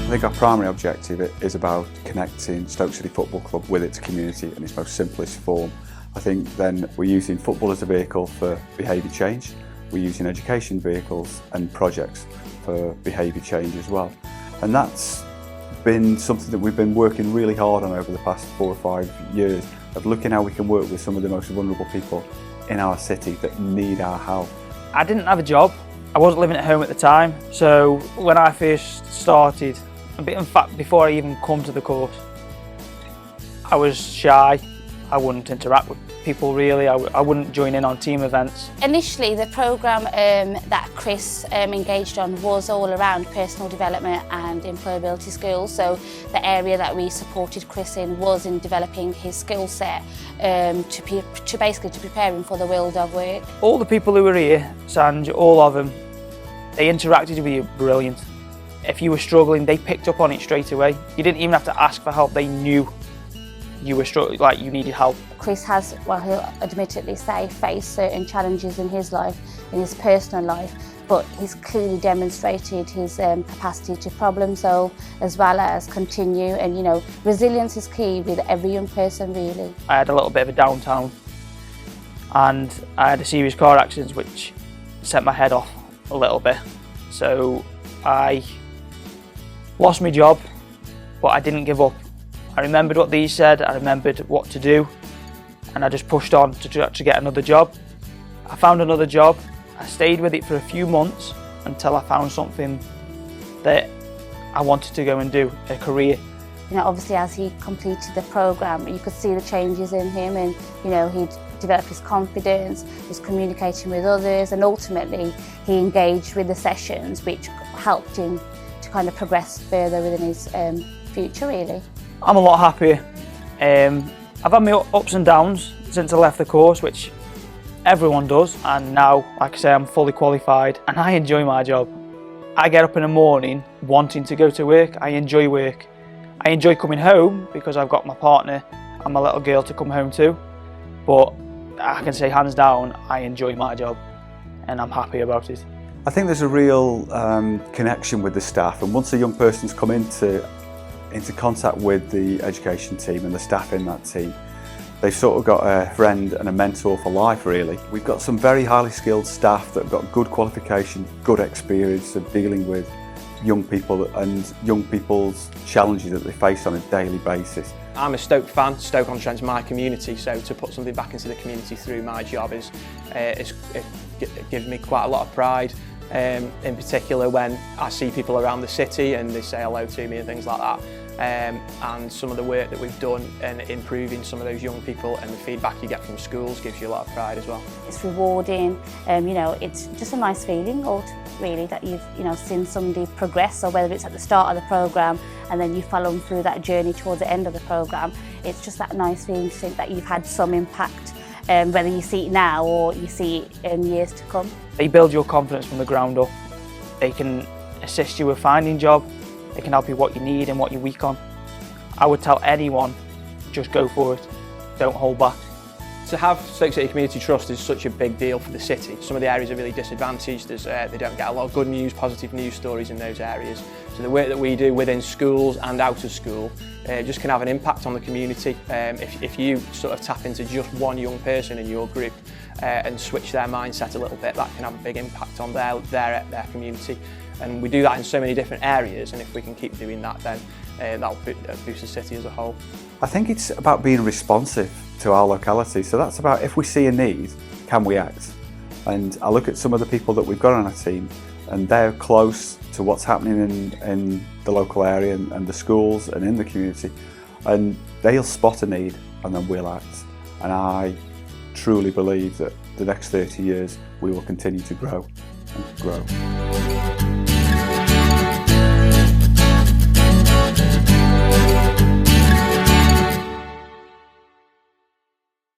I think our primary objective is about connecting Stoke City Football Club with its community in its most simplest form. I think then we're using football as a vehicle for behaviour change. We're using education vehicles and projects for behaviour change as well. And that's been something that we've been working really hard on over the past 4 or 5 years, of looking how we can work with some of the most vulnerable people in our city that need our help. I didn't have a job. I wasn't living at home at the time. So when I first started, in fact before I even come to the course, I was shy. I wouldn't interact with people really. I wouldn't join in on team events. Initially the programme that Chris engaged on was all around personal development and employability skills. So the area that we supported Chris in was in developing his skill set to basically prepare him for the world of work. All the people who were here, Sanj, all of them, they interacted with you brilliant. If you were struggling, they picked up on it straight away. You didn't even have to ask for help, they knew you were struggling, like you needed help. Chris has, well, he'll admittedly say, faced certain challenges in his life, in his personal life, but he's clearly demonstrated his capacity to problem solve as well as continue, and you know, resilience is key with every young person really. I had a little bit of a downtown and I had a serious car accident which sent my head off a little bit. So I lost my job, but I didn't give up. I remembered what these said, I remembered what to do, and I just pushed on to get another job. I found another job, I stayed with it for a few months until I found something that I wanted to go and do, a career. You know, obviously as he completed the programme, you could see the changes in him, and you know, he'd developed his confidence, was communicating with others, and ultimately he engaged with the sessions which helped him to kind of progress further within his future really. I'm a lot happier. I've had my ups and downs since I left the course, which everyone does, and now, like I say, I'm fully qualified and I enjoy my job. I get up in the morning wanting to go to work. I enjoy work. I enjoy coming home because I've got my partner and my little girl to come home to, but I can say hands down I enjoy my job and I'm happy about it. I think there's a real connection with the staff, and once a young person's come into contact with the education team and the staff in that team, they've sort of got a friend and a mentor for life really. We've got some very highly skilled staff that have got good qualification, good experience of dealing with young people and young people's challenges that they face on a daily basis. I'm a Stoke fan. Stoke-on-Trent's my community, so to put something back into the community through my job it gives me quite a lot of pride. In particular when I see people around the city and they say hello to me and things like that, and some of the work that we've done in improving some of those young people and the feedback you get from schools gives you a lot of pride as well. It's rewarding, you know, it's just a nice feeling really that you've seen somebody progress, or whether it's at the start of the programme and then you follow them through that journey towards the end of the programme. It's just that nice feeling to think that you've had some impact, whether you see it now or you see it in years to come. They build your confidence from the ground up. They can assist you with finding a job. They can help you what you need and what you're weak on. I would tell anyone, just go for it. Don't hold back. To have Stoke City Community Trust is such a big deal for the city. Some of the areas are really disadvantaged. They don't get a lot of good news, positive news stories in those areas. So the work that we do within schools and out of school just can have an impact on the community. If you sort of tap into just one young person in your group and switch their mindset a little bit, that can have a big impact on their community. And we do that in so many different areas, and if we can keep doing that, then that'll boost the city as a whole. I think it's about being responsive to our locality. So that's about, if we see a need, can we act? And I look at some of the people that we've got on our team, and they're close to what's happening in the local area and the schools and in the community, and they'll spot a need and then we'll act. And I truly believe that the next 30 years we will continue to grow and grow.